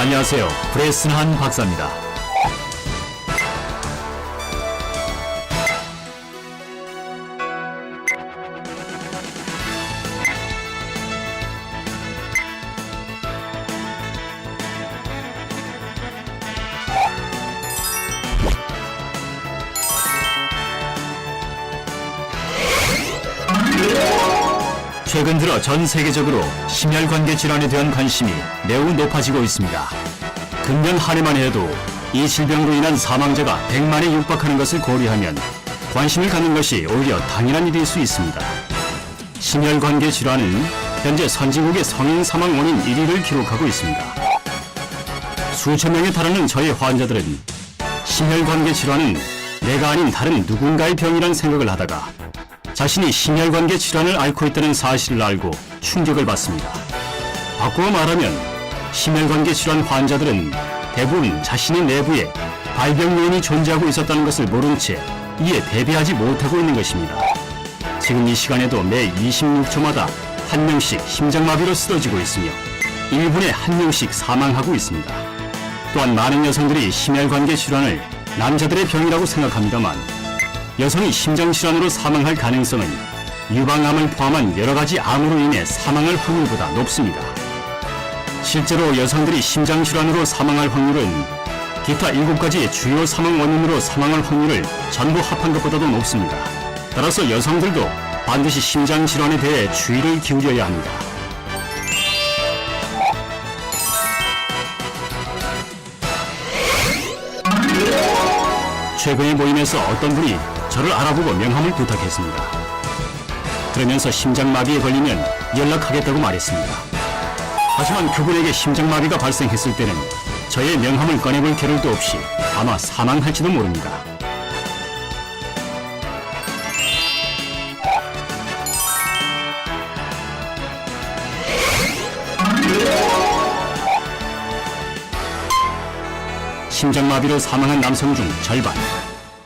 안녕하세요. 브레스한 박사입니다. 최근 들어 전 세계적으로 심혈관계 질환에 대한 관심이 매우 높아지고 있습니다. 금년 한 해만 해도 이 질병으로 인한 사망자가 100만에 육박하는 것을 고려하면 관심을 갖는 것이 오히려 당연한 일일 수 있습니다. 심혈관계 질환은 현재 선진국의 성인 사망 원인 1위를 기록하고 있습니다. 수천 명에 달하는 저의 환자들은 심혈관계 질환은 내가 아닌 다른 누군가의 병이란 생각을 하다가 자신이 심혈관계 질환을 앓고 있다는 사실을 알고 충격을 받습니다. 바꾸어 말하면 심혈관계 질환 환자들은 대부분 자신의 내부에 발병 요인이 존재하고 있었다는 것을 모른 채 이에 대비하지 못하고 있는 것입니다. 지금 이 시간에도 매 26초마다 한 명씩 심장마비로 쓰러지고 있으며 1분에 한 명씩 사망하고 있습니다. 또한 많은 여성들이 심혈관계 질환을 남자들의 병이라고 생각합니다만 여성이 심장질환으로 사망할 가능성은 유방암을 포함한 여러 가지 암으로 인해 사망할 확률보다 높습니다. 실제로 여성들이 심장질환으로 사망할 확률은 기타 7가지의 주요 사망 원인으로 사망할 확률을 전부 합한 것보다도 높습니다. 따라서 여성들도 반드시 심장질환에 대해 주의를 기울여야 합니다. 최근의 모임에서 어떤 분이 저를 알아보고 명함을 부탁했습니다. 그러면서 심장마비에 걸리면 연락하겠다고 말했습니다. 하지만 그분에게 심장마비가 발생했을 때는 저의 명함을 꺼내볼 겨를도 없이 아마 사망할지도 모릅니다. 심장마비로 사망한 남성 중 절반,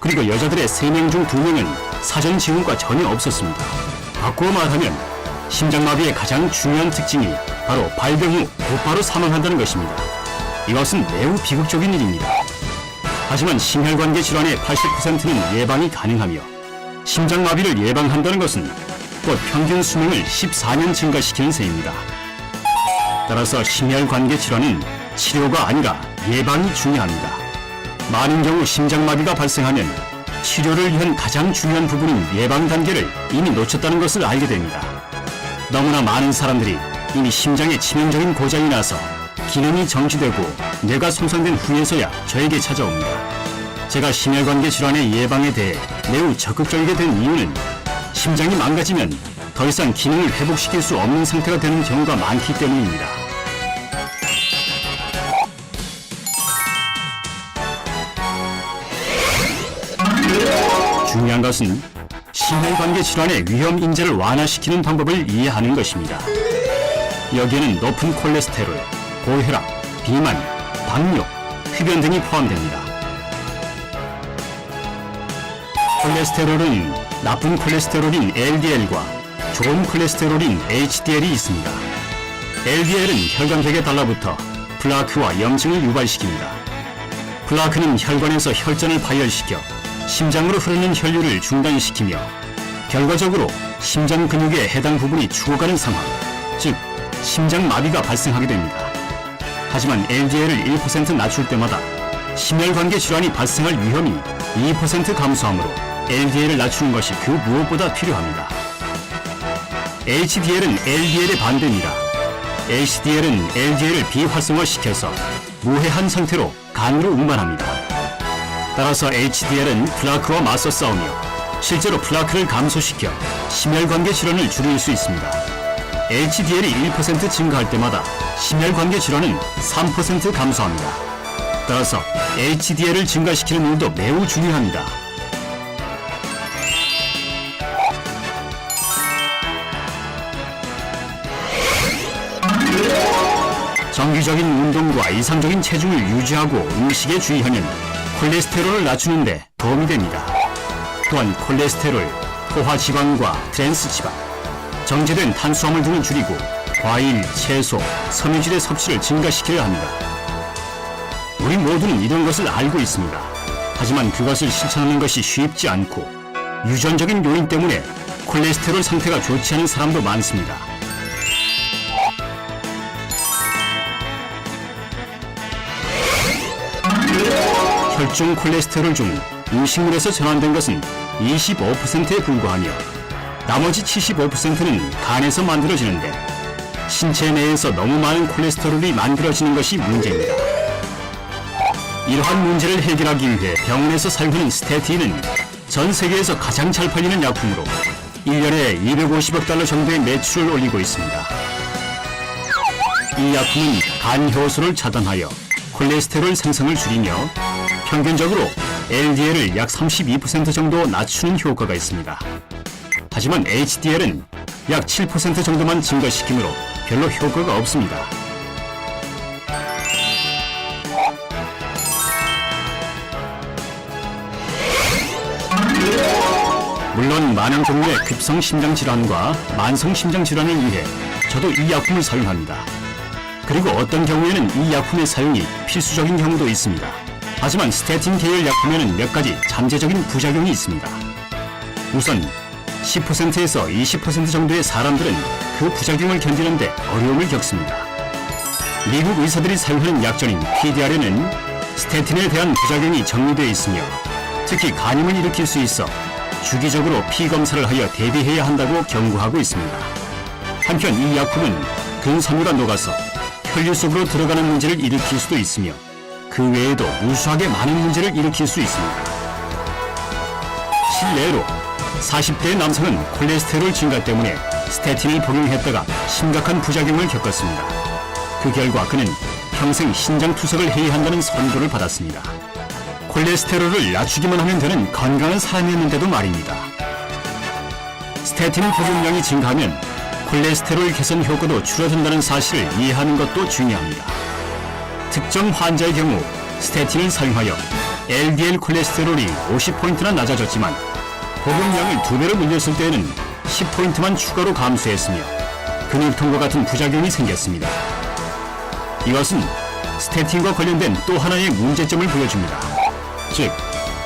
그리고 여자들의 3명 중 2명은 사전 지원과 전혀 없었습니다. 바꾸어 말하면 심장마비의 가장 중요한 특징이 바로 발병 후 곧바로 사망한다는 것입니다. 이것은 매우 비극적인 일입니다. 하지만 심혈관계 질환의 80%는 예방이 가능하며 심장마비를 예방한다는 것은 곧 평균 수명을 14년 증가시키는 셈입니다. 따라서 심혈관계 질환은 치료가 아니라 예방이 중요합니다. 많은 경우 심장마비가 발생하면 치료를 위한 가장 중요한 부분인 예방 단계를 이미 놓쳤다는 것을 알게 됩니다. 너무나 많은 사람들이 이미 심장에 치명적인 고장이 나서 기능이 정지되고 뇌가 손상된 후에서야 저에게 찾아옵니다. 제가 심혈관계 질환의 예방에 대해 매우 적극적이게 된 이유는 심장이 망가지면 더 이상 기능을 회복시킬 수 없는 상태가 되는 경우가 많기 때문입니다. 중요한 것은 심혈관계 질환의 위험 인자를 완화시키는 방법을 이해하는 것입니다. 여기에는 높은 콜레스테롤, 고혈압, 비만, 당뇨, 흡연 등이 포함됩니다. 콜레스테롤은 나쁜 콜레스테롤인 LDL과 좋은 콜레스테롤인 HDL이 있습니다. LDL은 혈관벽에 달라붙어 플라크와 염증을 유발시킵니다. 플라크는 혈관에서 혈전을 파열시켜 심장으로 흐르는 혈류를 중단시키며 결과적으로 심장 근육의 해당 부분이 죽어가는 상황, 즉 심장마비가 발생하게 됩니다. 하지만 LDL을 1% 낮출 때마다 심혈관계 질환이 발생할 위험이 2% 감소하므로 LDL을 낮추는 것이 그 무엇보다 필요합니다. HDL은 LDL의 반대입니다. HDL은 LDL을 비활성화시켜서 무해한 상태로 간으로 운반합니다. 따라서 HDL은 플라크와 맞서 싸우며 실제로 플라크를 감소시켜 심혈관계 질환을 줄일 수 있습니다. HDL이 1% 증가할 때마다 심혈관계 질환은 3% 감소합니다. 따라서 HDL을 증가시키는 일도 매우 중요합니다. 정기적인 운동과 이상적인 체중을 유지하고 음식에 주의하면 콜레스테롤을 낮추는 데 도움이 됩니다. 또한 콜레스테롤, 포화지방과 트랜스지방, 정제된 탄수화물 등을 줄이고 과일, 채소, 섬유질의 섭취를 증가시켜야 합니다. 우리 모두는 이런 것을 알고 있습니다. 하지만 그것을 실천하는 것이 쉽지 않고 유전적인 요인 때문에 콜레스테롤 상태가 좋지 않은 사람도 많습니다. 혈중 콜레스테롤 중 음식물에서 전환된 것은 25%에 불과하며 나머지 75%는 간에서 만들어지는데 신체 내에서 너무 많은 콜레스테롤이 만들어지는 것이 문제입니다. 이러한 문제를 해결하기 위해 병원에서 사용하는 스테틴은 전 세계에서 가장 잘 팔리는 약품으로 1년에 250억 달러 정도의 매출을 올리고 있습니다. 이 약품은 간 효소를 차단하여 콜레스테롤 생성을 줄이며 평균적으로 LDL을 약 32% 정도 낮추는 효과가 있습니다. 하지만 HDL은 약 7% 정도만 증가시키므로 별로 효과가 없습니다. 물론 많은 종류의 급성 심장질환과 만성 심장질환을 위해 저도 이 약품을 사용합니다. 그리고 어떤 경우에는 이 약품의 사용이 필수적인 경우도 있습니다. 하지만 스테틴 계열 약품에는 몇 가지 잠재적인 부작용이 있습니다. 우선 10%에서 20% 정도의 사람들은 그 부작용을 견디는데 어려움을 겪습니다. 미국 의사들이 사용하는 약전인 PDR에는 스테틴에 대한 부작용이 정리되어 있으며 특히 간염을 일으킬 수 있어 주기적으로 피 검사를 하여 대비해야 한다고 경고하고 있습니다. 한편 이 약품은 근섬유가 녹아서 혈류 속으로 들어가는 문제를 일으킬 수도 있으며 그 외에도 무수하게 많은 문제를 일으킬 수 있습니다. 실례로 40대의 남성은 콜레스테롤 증가 때문에 스테틴을 복용했다가 심각한 부작용을 겪었습니다. 그 결과 그는 평생 신장투석을 해야 한다는 선고를 받았습니다. 콜레스테롤을 낮추기만 하면 되는 건강한 사람이었는데도 말입니다. 스테틴 복용량이 증가하면 콜레스테롤 개선 효과도 줄어든다는 사실을 이해하는 것도 중요합니다. 특정 환자의 경우 스테틴을 사용하여 LDL 콜레스테롤이 50포인트나 낮아졌지만 복용량을 2배로 늘렸을 때에는 10포인트만 추가로 감소했으며 근육통과 같은 부작용이 생겼습니다. 이것은 스테틴과 관련된 또 하나의 문제점을 보여줍니다. 즉,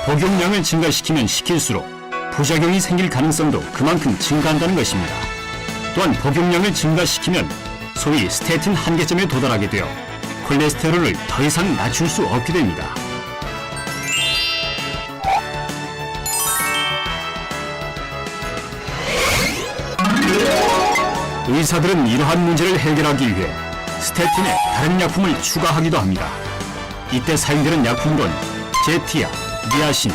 복용량을 증가시키면 시킬수록 부작용이 생길 가능성도 그만큼 증가한다는 것입니다. 또한 복용량을 증가시키면 소위 스테틴 한계점에 도달하게 되어 콜레스테롤을 더 이상 낮출 수 없게 됩니다. 의사들은 이러한 문제를 해결하기 위해 스테틴에 다른 약품을 추가하기도 합니다. 이때 사용되는 약품으론 제티아, 니아신,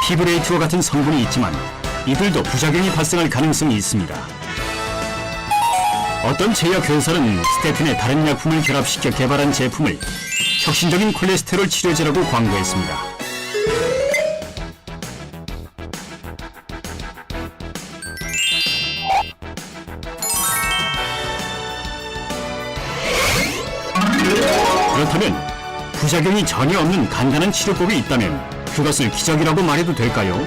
피브레이트와 같은 성분이 있지만 이들도 부작용이 발생할 가능성이 있습니다. 어떤 제약회사는 스테틴에 다른 약품을 결합시켜 개발한 제품을 혁신적인 콜레스테롤 치료제라고 광고했습니다. 그렇다면 부작용이 전혀 없는 간단한 치료법이 있다면 그것을 기적이라고 말해도 될까요?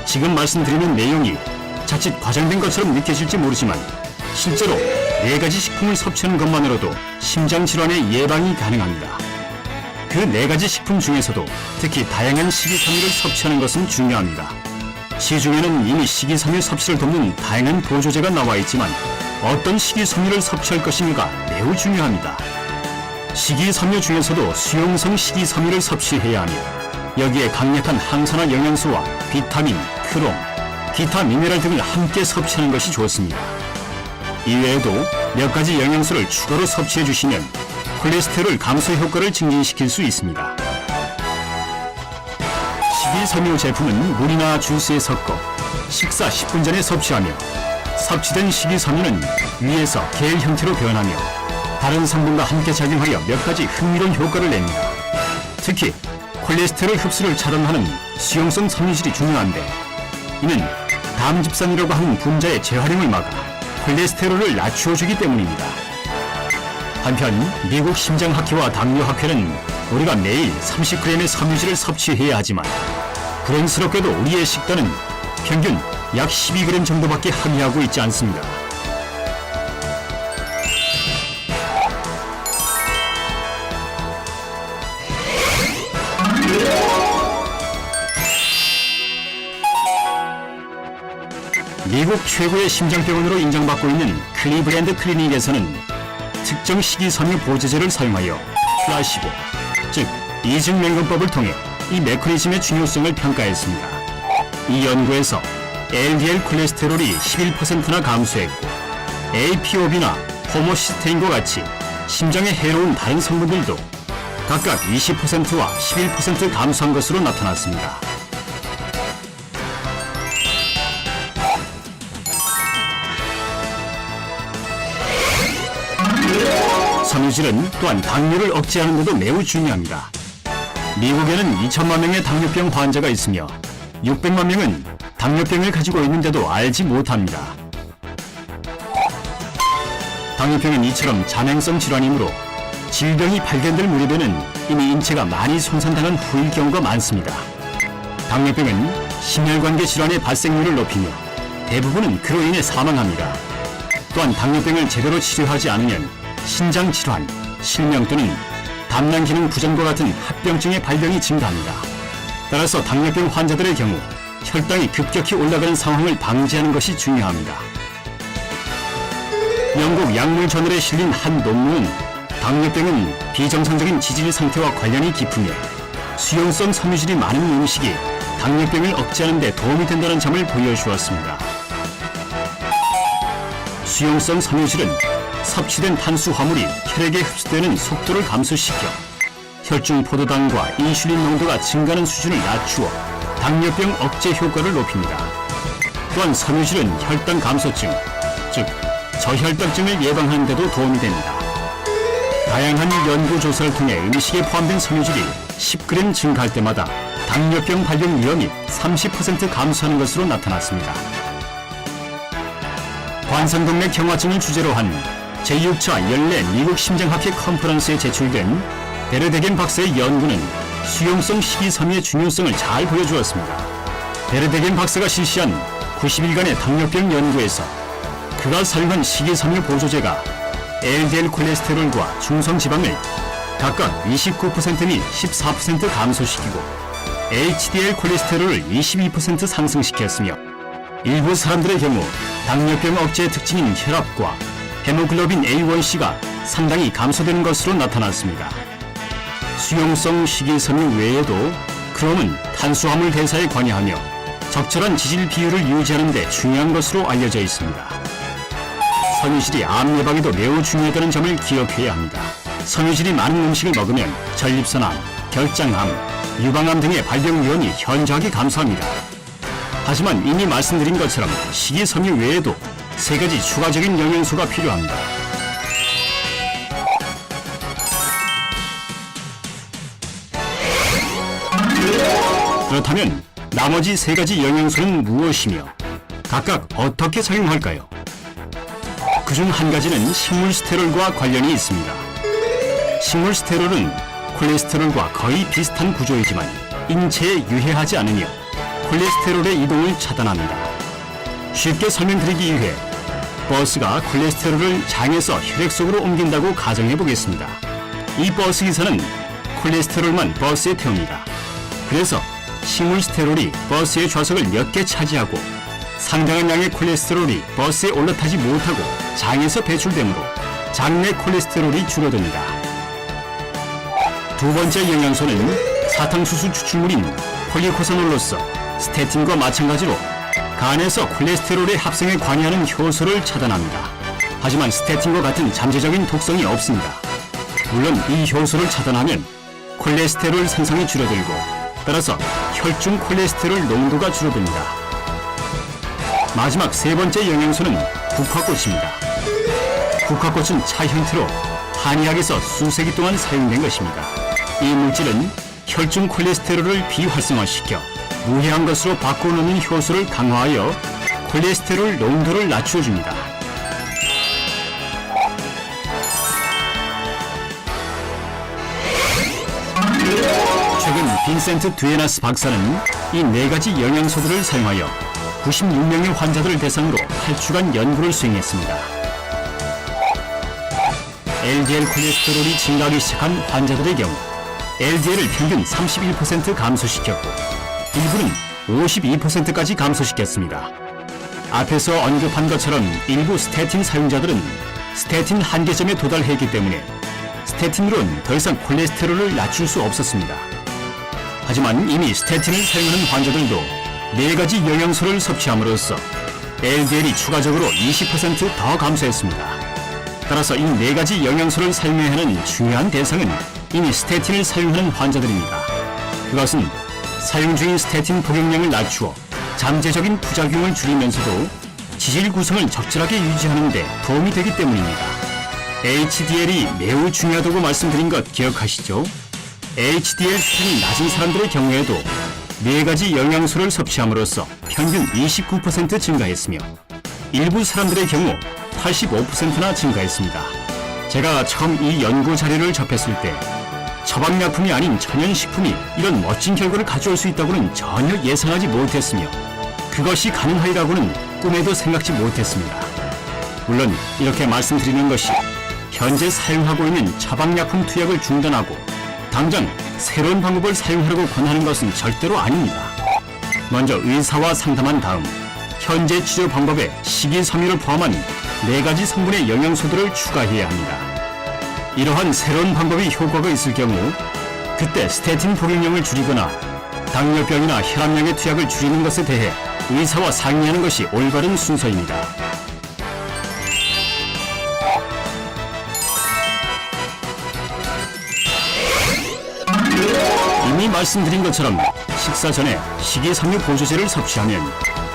지금 말씀드리는 내용이 자칫 과장된 것처럼 느껴질지 모르지만 실제로 4가지 식품을 섭취하는 것만으로도 심장질환의 예방이 가능합니다. 그 4가지 식품 중에서도 특히 다양한 식이섬유를 섭취하는 것은 중요합니다. 시중에는 이미 식이섬유 섭취를 돕는 다양한 보조제가 나와 있지만 어떤 식이섬유를 섭취할 것인가가 매우 중요합니다. 식이섬유 중에서도 수용성 식이섬유를 섭취해야 하며 여기에 강력한 항산화 영양소와 비타민, 크롬, 기타 미네랄 등을 함께 섭취하는 것이 좋습니다. 이외에도 몇 가지 영양소를 추가로 섭취해 주시면 콜레스테롤 감소 효과를 증진시킬 수 있습니다. 식이섬유 제품은 물이나 주스에 섞어 식사 10분 전에 섭취하며 섭취된 식이섬유는 위에서 겔 형태로 변하며 다른 성분과 함께 작용하여 몇 가지 흥미로운 효과를 냅니다. 특히 콜레스테롤 흡수를 차단하는 수용성 섬유질이 중요한데 이는 담집산이라고 하는 분자의 재활용을 막아 콜레스테롤을 낮추어주기 때문입니다. 한편 미국 심장학회와 당뇨학회는 우리가 매일 30g의 섬유질을 섭취해야 하지만 불행스럽게도 우리의 식단은 평균 약 12g 정도밖에 함유하고 있지 않습니다. 미국 최고의 심장병원으로 인정받고 있는 클리브랜드 클리닉에서는 특정 식이섬유 보조제를 사용하여 플라시보, 즉 이증맹금법을 통해 이 메커니즘의 중요성을 평가했습니다. 이 연구에서 LDL 콜레스테롤이 11%나 감소했고 APOB나 호모시스테인과 같이 심장에 해로운 다른 성분들도 각각 20%와 11% 감소한 것으로 나타났습니다. 섬유질은 또한 당뇨를 억제하는 데도 매우 중요합니다. 미국에는 2천만 명의 당뇨병 환자가 있으며 600만 명은 당뇨병을 가지고 있는데도 알지 못합니다. 당뇨병은 이처럼 잔행성 질환이므로 질병이 발견될 무렵에는 이미 인체가 많이 손상당한 후일 경우가 많습니다. 당뇨병은 심혈관계 질환의 발생률을 높이며 대부분은 그로 인해 사망합니다. 또한 당뇨병을 제대로 치료하지 않으면 신장 질환, 실명 또는 담낭 기능 부전과 같은 합병증의 발병이 증가합니다. 따라서 당뇨병 환자들의 경우 혈당이 급격히 올라가는 상황을 방지하는 것이 중요합니다. 영국 약물 저널에 실린 한 논문은 당뇨병은 비정상적인 지질 상태와 관련이 깊으며 수용성 섬유질이 많은 음식이 당뇨병을 억제하는 데 도움이 된다는 점을 보여주었습니다. 수용성 섬유질은 섭취된 탄수화물이 혈액에 흡수되는 속도를 감소시켜 혈중 포도당과 인슐린 농도가 증가하는 수준을 낮추어 당뇨병 억제 효과를 높입니다. 또한 섬유질은 혈당 감소증, 즉 저혈당증을 예방하는 데도 도움이 됩니다. 다양한 연구 조사를 통해 음식에 포함된 섬유질이 10g 증가할 때마다 당뇨병 발병 위험이 30% 감소하는 것으로 나타났습니다. 관상동맥 경화증을 주제로 한 제6차 연례 미국 심장학회 컨퍼런스에 제출된 베르데겐 박사의 연구는 수용성 식이섬유의 중요성을 잘 보여주었습니다. 베르데겐 박사가 실시한 90일간의 당뇨병 연구에서 그가 사용한 식이섬유 보조제가 LDL 콜레스테롤과 중성지방을 각각 29% 및 14% 감소시키고 HDL 콜레스테롤을 22% 상승시켰으며 일부 사람들의 경우 당뇨병 억제의 특징인 혈압과 헤모글로빈 A1C가 상당히 감소되는 것으로 나타났습니다. 수용성 식이섬유 외에도 크롬은 탄수화물 대사에 관여하며 적절한 지질 비율을 유지하는 데 중요한 것으로 알려져 있습니다. 섬유질이 암 예방에도 매우 중요하다는 점을 기억해야 합니다. 섬유질이 많은 음식을 먹으면 전립선암, 결장암, 유방암 등의 발병 위험이 현저하게 감소합니다. 하지만 이미 말씀드린 것처럼 식이섬유 외에도 3가지 추가적인 영양소가 필요합니다. 그렇다면 나머지 3가지 영양소는 무엇이며 각각 어떻게 작용할까요? 그중 한 가지는 식물 스테롤과 관련이 있습니다. 식물 스테롤은 콜레스테롤과 거의 비슷한 구조이지만 인체에 유해하지 않으며 콜레스테롤의 이동을 차단합니다. 쉽게 설명드리기 위해 버스가 콜레스테롤을 장에서 혈액 속으로 옮긴다고 가정해 보겠습니다. 이 버스 기사는 콜레스테롤만 버스에 태웁니다. 그래서 식물 스테롤이 버스의 좌석을 몇 개 차지하고 상당한 양의 콜레스테롤이 버스에 올라타지 못하고 장에서 배출되므로 장 내 콜레스테롤이 줄어듭니다. 두 번째 영양소는 사탕수수 추출물인 폴리코사놀로서 스테틴과 마찬가지로 간에서 콜레스테롤의 합성에 관여하는 효소를 차단합니다. 하지만 스테틴과 같은 잠재적인 독성이 없습니다. 물론 이 효소를 차단하면 콜레스테롤 생성이 줄어들고 따라서 혈중 콜레스테롤 농도가 줄어듭니다. 마지막 3번째 영양소는 국화꽃입니다. 국화꽃은 차 형태로 한의학에서 수세기 동안 사용된 것입니다. 이 물질은 혈중 콜레스테롤을 비활성화시켜 무해한 것으로 바꿔놓는 효소를 강화하여 콜레스테롤 농도를 낮춰줍니다. 최근 빈센트 드웨나스 박사는 이 4가지 영양소들을 사용하여 96명의 환자들을 대상으로 8주간 연구를 수행했습니다. LDL 콜레스테롤이 증가하기 시작한 환자들의 경우 LDL을 평균 31% 감소시켰고 일부는 52%까지 감소시켰습니다. 앞에서 언급한 것처럼 일부 스테틴 사용자들은 스테틴 한계점에 도달했기 때문에 스테틴으로는 더 이상 콜레스테롤을 낮출 수 없었습니다. 하지만 이미 스테틴을 사용하는 환자들도 4가지 영양소를 섭취함으로써 LDL이 추가적으로 20%더 감소했습니다. 따라서 이 4가지 영양소를 사용해야 하는 중요한 대상은 이미 스테틴을 사용하는 환자들입니다. 그것은 사용 중인 스테틴 복용량을 낮추어 잠재적인 부작용을 줄이면서도 지질 구성을 적절하게 유지하는 데 도움이 되기 때문입니다. HDL이 매우 중요하다고 말씀드린 것 기억하시죠? HDL 수준이 낮은 사람들의 경우에도 4가지 영양소를 섭취함으로써 평균 29% 증가했으며 일부 사람들의 경우 85%나 증가했습니다. 제가 처음 이 연구 자료를 접했을 때 처방약품이 아닌 천연식품이 이런 멋진 결과를 가져올 수 있다고는 전혀 예상하지 못했으며 그것이 가능하리라고는 꿈에도 생각지 못했습니다. 물론 이렇게 말씀드리는 것이 현재 사용하고 있는 처방약품 투약을 중단하고 당장 새로운 방법을 사용하려고 권하는 것은 절대로 아닙니다. 먼저 의사와 상담한 다음 현재 치료 방법에 식이섬유를 포함한 4가지 성분의 영양소들을 추가해야 합니다. 이러한 새로운 방법이 효과가 있을 경우 그때 스테틴 복용량을 줄이거나 당뇨병이나 혈압약의 투약을 줄이는 것에 대해 의사와 상의하는 것이 올바른 순서입니다. 이미 말씀드린 것처럼 식사 전에 식이섬유 보조제를 섭취하면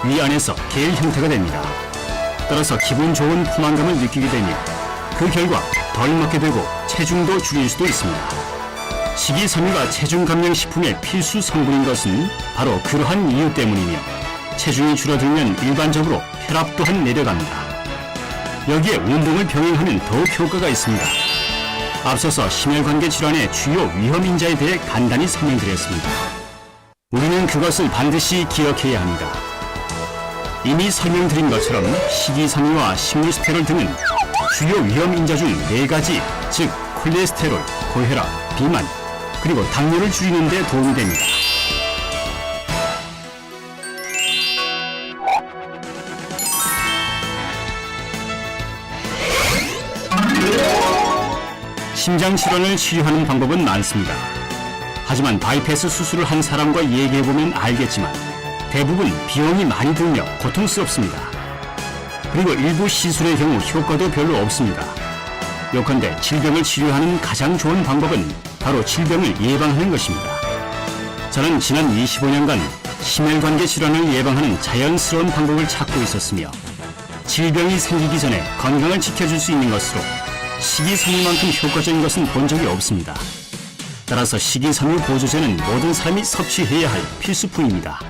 위 안에서 겔 형태가 됩니다. 따라서 기분 좋은 포만감을 느끼게 되며 그 결과 덜 먹게 되고 체중도 줄일 수도 있습니다. 식이섬유가 체중 감량 식품의 필수 성분인 것은 바로 그러한 이유 때문이며 체중이 줄어들면 일반적으로 혈압 또한 내려갑니다. 여기에 운동을 병행하면 더욱 효과가 있습니다. 앞서서 심혈관계 질환의 주요 위험인자에 대해 간단히 설명드렸습니다. 우리는 그것을 반드시 기억해야 합니다. 이미 설명드린 것처럼 식이섬유와 식물스테롤 등은 주요 위험인자 중 4가지, 즉 콜레스테롤, 고혈압, 비만, 그리고 당뇨를 줄이는 데 도움이 됩니다. 심장 질환을 치료하는 방법은 많습니다. 하지만 바이패스 수술을 한 사람과 얘기해보면 알겠지만 대부분 비용이 많이 들며 고통스럽습니다. 그리고 일부 시술의 경우 효과도 별로 없습니다. 요컨대 질병을 치료하는 가장 좋은 방법은 바로 질병을 예방하는 것입니다. 저는 지난 25년간 심혈관계 질환을 예방하는 자연스러운 방법을 찾고 있었으며 질병이 생기기 전에 건강을 지켜줄 수 있는 것으로 식이섬유만큼 효과적인 것은 본 적이 없습니다. 따라서 식이섬유 보조제는 모든 사람이 섭취해야 할 필수품입니다.